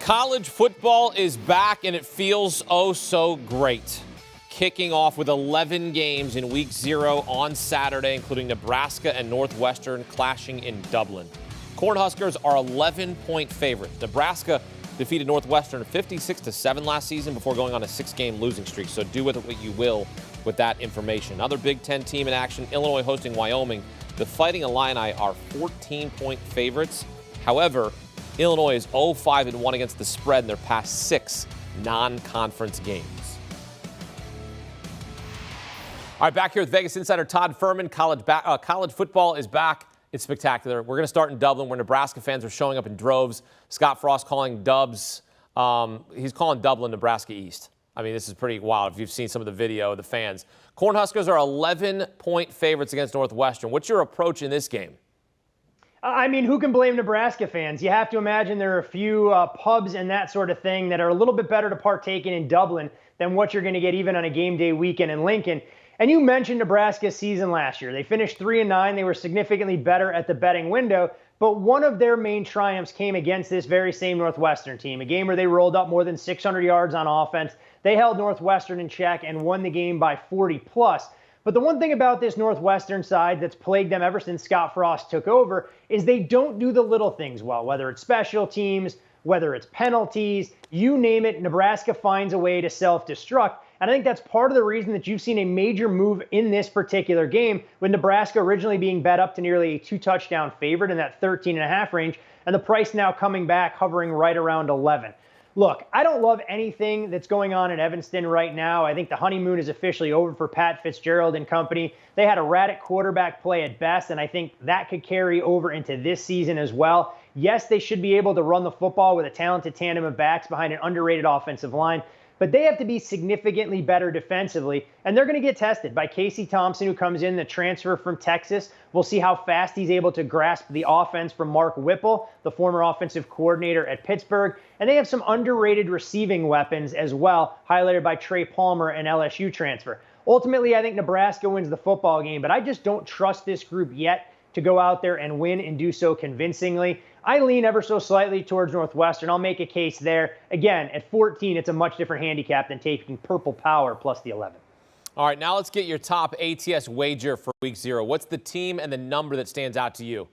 College football is back, and it feels oh so great. Kicking off with 11 games in Week 0 on Saturday, including Nebraska and Northwestern clashing in Dublin. Cornhuskers are 11-point favorites. Nebraska defeated Northwestern 56-7 last season before going on a 6-game losing streak, so do with it what you will with that information. Another Big Ten team in action, Illinois hosting Wyoming. The Fighting Illini are 14-point favorites. However, Illinois is 0-5-1 against the spread in their past 6 non-conference games. All right, back here with Vegas insider Todd Fuhrman. College football is back. It's spectacular. We're going to start in Dublin, where Nebraska fans are showing up in droves. Scott Frost calling Dubs. He's calling Dublin Nebraska East. I mean, this is pretty wild if you've seen some of the video of the fans. Cornhuskers are 11-point favorites against Northwestern. What's your approach in this game? I mean, who can blame Nebraska fans? You have to imagine there are a few pubs and that sort of thing that are a little bit better to partake in Dublin than what you're going to get even on a game day weekend in Lincoln. And you mentioned Nebraska's season last year. They finished 3-9. They were significantly better at the betting window. But one of their main triumphs came against this very same Northwestern team, a game where they rolled up more than 600 yards on offense. They held Northwestern in check and won the game by 40+. But the one thing about this Northwestern side that's plagued them ever since Scott Frost took over is they don't do the little things well, whether it's special teams, whether it's penalties, you name it, Nebraska finds a way to self-destruct. And I think that's part of the reason that you've seen a major move in this particular game, with Nebraska originally being bet up to nearly a 2-touchdown favorite in that 13.5 range, and the price now coming back hovering right around 11. Look, I don't love anything that's going on in Evanston right now. I think the honeymoon is officially over for Pat Fitzgerald and company. They had erratic quarterback play at best, and I think that could carry over into this season as well. Yes, they should be able to run the football with a talented tandem of backs behind an underrated offensive line, but they have to be significantly better defensively, and they're going to get tested by Casey Thompson, who comes in, the transfer from Texas. We'll see how fast he's able to grasp the offense from Mark Whipple, the former offensive coordinator at Pittsburgh. And they have some underrated receiving weapons as well, highlighted by Trey Palmer, an LSU transfer. Ultimately, I think Nebraska wins the football game, but I just don't trust this group yet to go out there and win and do so convincingly. I lean ever so slightly towards Northwestern. I'll make a case there. Again, at 14, it's a much different handicap than taking Purple Power plus the 11. All right, now let's get your top ATS wager for Week 0. What's the team and the number that stands out to you?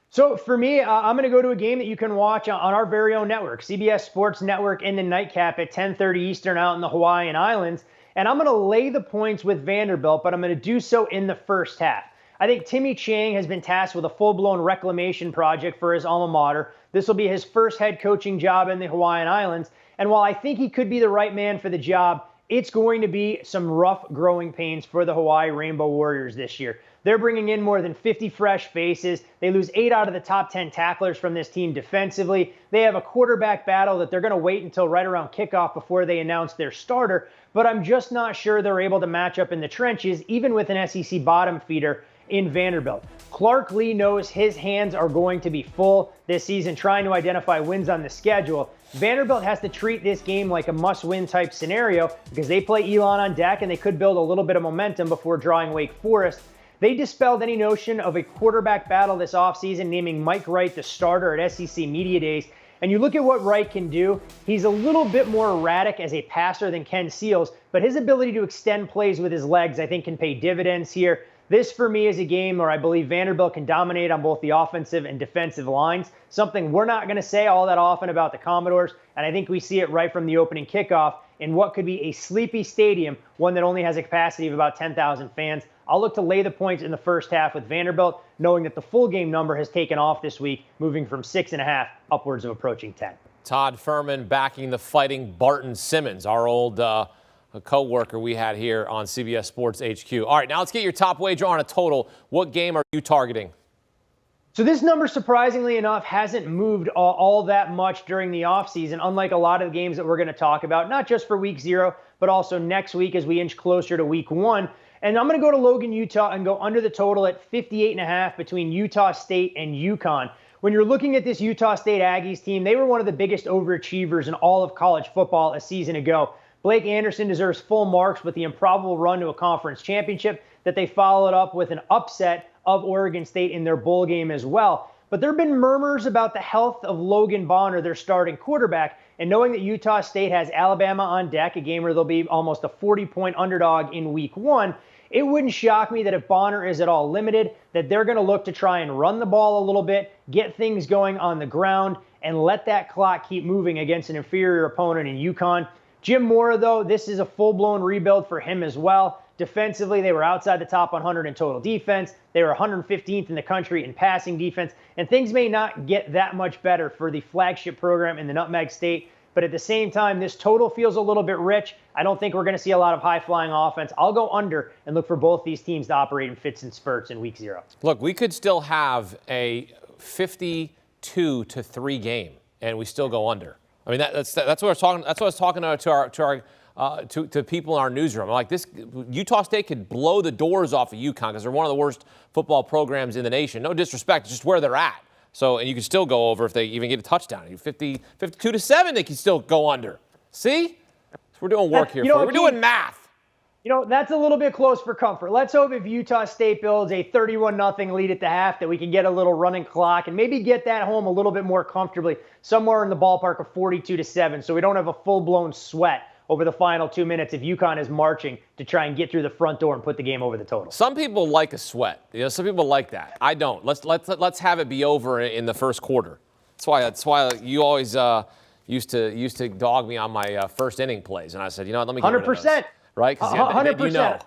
So for me, I'm going to go to a game that you can watch on our very own network, CBS Sports Network, in the nightcap at 10:30 Eastern out in the Hawaiian Islands. And I'm going to lay the points with Vanderbilt, but I'm going to do so in the first half. I think Timmy Chang has been tasked with a full-blown reclamation project for his alma mater. This will be his first head coaching job in the Hawaiian Islands. And while I think he could be the right man for the job, it's going to be some rough growing pains for the Hawaii Rainbow Warriors this year. They're bringing in more than 50 fresh faces. They lose 8 out of the top 10 tacklers from this team defensively. They have a quarterback battle that they're going to wait until right around kickoff before they announce their starter. But I'm just not sure they're able to match up in the trenches, even with an SEC bottom feeder in Vanderbilt. Clark Lee knows his hands are going to be full this season trying to identify wins on the schedule. Vanderbilt has to treat this game like a must-win type scenario because they play Elon on deck and they could build a little bit of momentum before drawing Wake Forest. They dispelled any notion of a quarterback battle this offseason, naming Mike Wright the starter at SEC Media Days. And you look at what Wright can do, he's a little bit more erratic as a passer than Ken Seals, but his ability to extend plays with his legs, I think, can pay dividends here. This, for me, is a game where I believe Vanderbilt can dominate on both the offensive and defensive lines, something we're not going to say all that often about the Commodores, and I think we see it right from the opening kickoff in what could be a sleepy stadium, one that only has a capacity of about 10,000 fans. I'll look to lay the points in the first half with Vanderbilt, knowing that the full game number has taken off this week, moving from 6.5 upwards of approaching 10. Todd Fuhrman backing the Fighting Barton Simmons, our old co-worker we had here on CBS Sports HQ. All right, now let's get your top wager on a total. What game are you targeting? So this number, surprisingly enough, hasn't moved all that much during the offseason, unlike a lot of the games that we're going to talk about, not just for Week 0, but also next week as we inch closer to Week 1. And I'm going to go to Logan, Utah, and go under the total at 58.5 between Utah State and UConn. When you're looking at this Utah State Aggies team, they were one of the biggest overachievers in all of college football a season ago. Blake Anderson deserves full marks with the improbable run to a conference championship that they followed up with an upset of Oregon State in their bowl game as well. But there have been murmurs about the health of Logan Bonner, their starting quarterback, and knowing that Utah State has Alabama on deck, a game where they'll be almost a 40-point underdog in week 1, it wouldn't shock me that if Bonner is at all limited, that they're going to look to try and run the ball a little bit, get things going on the ground, and let that clock keep moving against an inferior opponent in UConn. Jim Mora, though, this is a full-blown rebuild for him as well. Defensively, they were outside the top 100 in total defense. They were 115th in the country in passing defense. And things may not get that much better for the flagship program in the Nutmeg State. But at the same time, this total feels a little bit rich. I don't think we're going to see a lot of high-flying offense. I'll go under and look for both these teams to operate in fits and spurts in week 0. Look, we could still have a 52-3 game, and we still go under. I mean, that's what I was talking. That's what I was talking to people in our newsroom. I'm like, this Utah State could blow the doors off of UConn because they're one of the worst football programs in the nation. No disrespect, it's just where they're at. So, and you can still go over if they even get a touchdown. 52-7, they can still go under. See? We're doing work here. We're doing math. That's a little bit close for comfort. Let's hope if Utah State builds a 31-0 lead at the half that we can get a little running clock and maybe get that home a little bit more comfortably, somewhere in the ballpark of 42-7, so we don't have a full-blown sweat over the final 2 minutes if UConn is marching to try and get through the front door and put the game over the total. Some people like a sweat. Some people like that. I don't. Let's have it be over in the first quarter. That's why you always used to dog me on my first inning plays, and I said, let me get 100%. Rid of those. Right? 100%.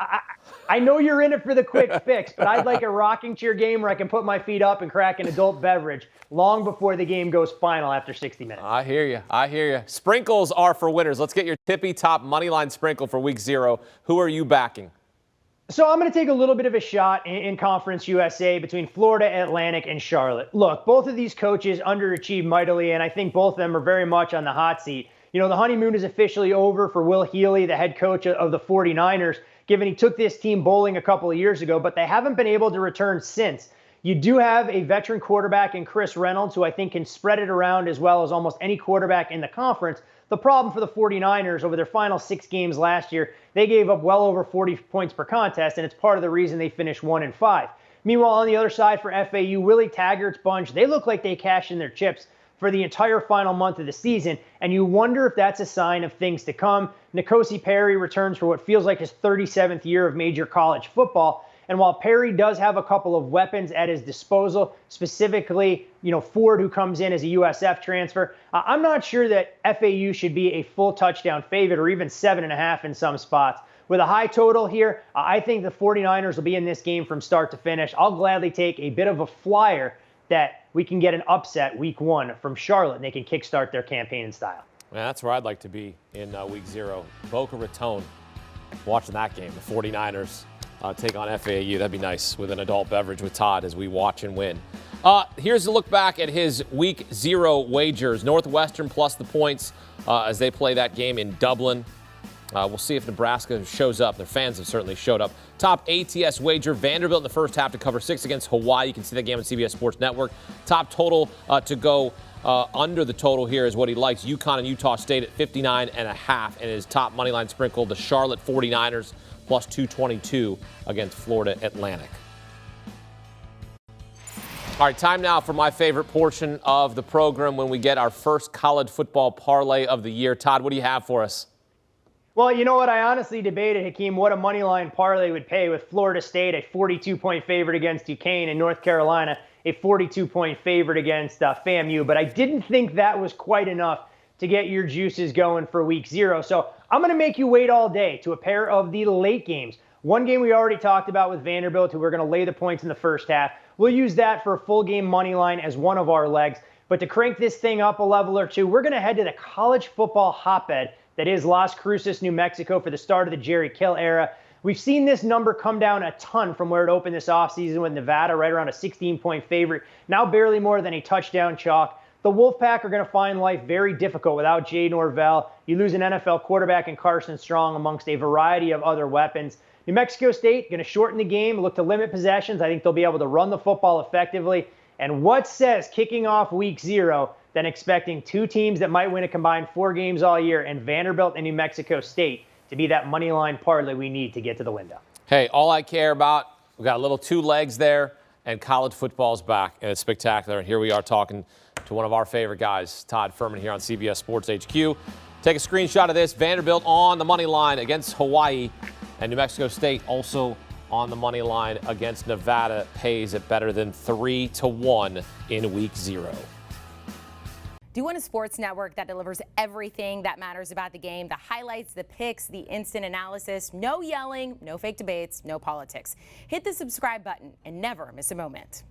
I know you're in it for the quick fix, but I'd like a rocking chair game where I can put my feet up and crack an adult beverage long before the game goes final after 60 minutes. I hear you. Sprinkles are for winners. Let's get your tippy top money line sprinkle for week 0. Who are you backing? So I'm going to take a little bit of a shot in Conference USA between Florida Atlantic and Charlotte. Look, both of these coaches underachieved mightily, and I think both of them are very much on the hot seat. The honeymoon is officially over for Will Healy, the head coach of the 49ers, given he took this team bowling a couple of years ago, but they haven't been able to return since. You do have a veteran quarterback in Chris Reynolds, who I think can spread it around as well as almost any quarterback in the conference. The problem for the 49ers over their final 6 games last year, they gave up well over 40 points per contest, and it's part of the reason they finished 1-5. Meanwhile, on the other side for FAU, Willie Taggart's bunch, they look like they cashed in their chips for the entire final month of the season, and you wonder if that's a sign of things to come. N'Kosi Perry returns for what feels like his 37th year of major college football, and while Perry does have a couple of weapons at his disposal, specifically, Ford, who comes in as a USF transfer, I'm not sure that FAU should be a full touchdown favorite or even 7.5 in some spots. With a high total here, I think the 49ers will be in this game from start to finish. I'll gladly take a bit of a flyer that we can get an upset week 1 from Charlotte, and they can kickstart their campaign in style. Man, that's where I'd like to be in week 0. Boca Raton, watching that game. The 49ers take on FAU. That'd be nice with an adult beverage with Todd as we watch and win. Here's a look back at his week 0 wagers. Northwestern plus the points as they play that game in Dublin. We'll see if Nebraska shows up. Their fans have certainly showed up. Top ATS wager, Vanderbilt in the first half to cover 6 against Hawaii. You can see that game on CBS Sports Network. Top total to go under the total here is what he likes. UConn and Utah State at 59.5. And his top money line sprinkle, the Charlotte 49ers plus 222 against Florida Atlantic. All right, time now for my favorite portion of the program when we get our first college football parlay of the year. Todd, what do you have for us? Well, you know what? I honestly debated, Hakeem, what a money line parlay would pay with Florida State, a 42-point favorite against Duquesne, and North Carolina, a 42-point favorite against FAMU. But I didn't think that was quite enough to get your juices going for week 0. So I'm going to make you wait all day to a pair of the late games. One game we already talked about with Vanderbilt, who we're going to lay the points in the first half. We'll use that for a full game money line as one of our legs. But to crank this thing up a level or two, we're going to head to the college football hotbed that is Las Cruces, New Mexico, for the start of the Jerry Kill era. We've seen this number come down a ton from where it opened this offseason with Nevada, right around a 16-point favorite, now barely more than a touchdown chalk. The Wolfpack are going to find life very difficult without Jay Norvell. You lose an NFL quarterback in Carson Strong amongst a variety of other weapons. New Mexico State going to shorten the game, look to limit possessions. I think they'll be able to run the football effectively. And what says kicking off week 0 than expecting 2 teams that might win a combined 4 games all year, and Vanderbilt and New Mexico State to be that money line parlay we need to get to the window. Hey, all I care about, we got a little 2 legs there. and college football's back, and it's spectacular. And here we are talking to one of our favorite guys, Todd Fuhrman, here on CBS Sports HQ. Take a screenshot of this. Vanderbilt on the money line against Hawaii, and New Mexico State also on the money line against Nevada, pays at better than 3-1 in week 0. Do you want a sports network that delivers everything that matters about the game? The highlights, the picks, the instant analysis, no yelling, no fake debates, no politics. Hit the subscribe button and never miss a moment.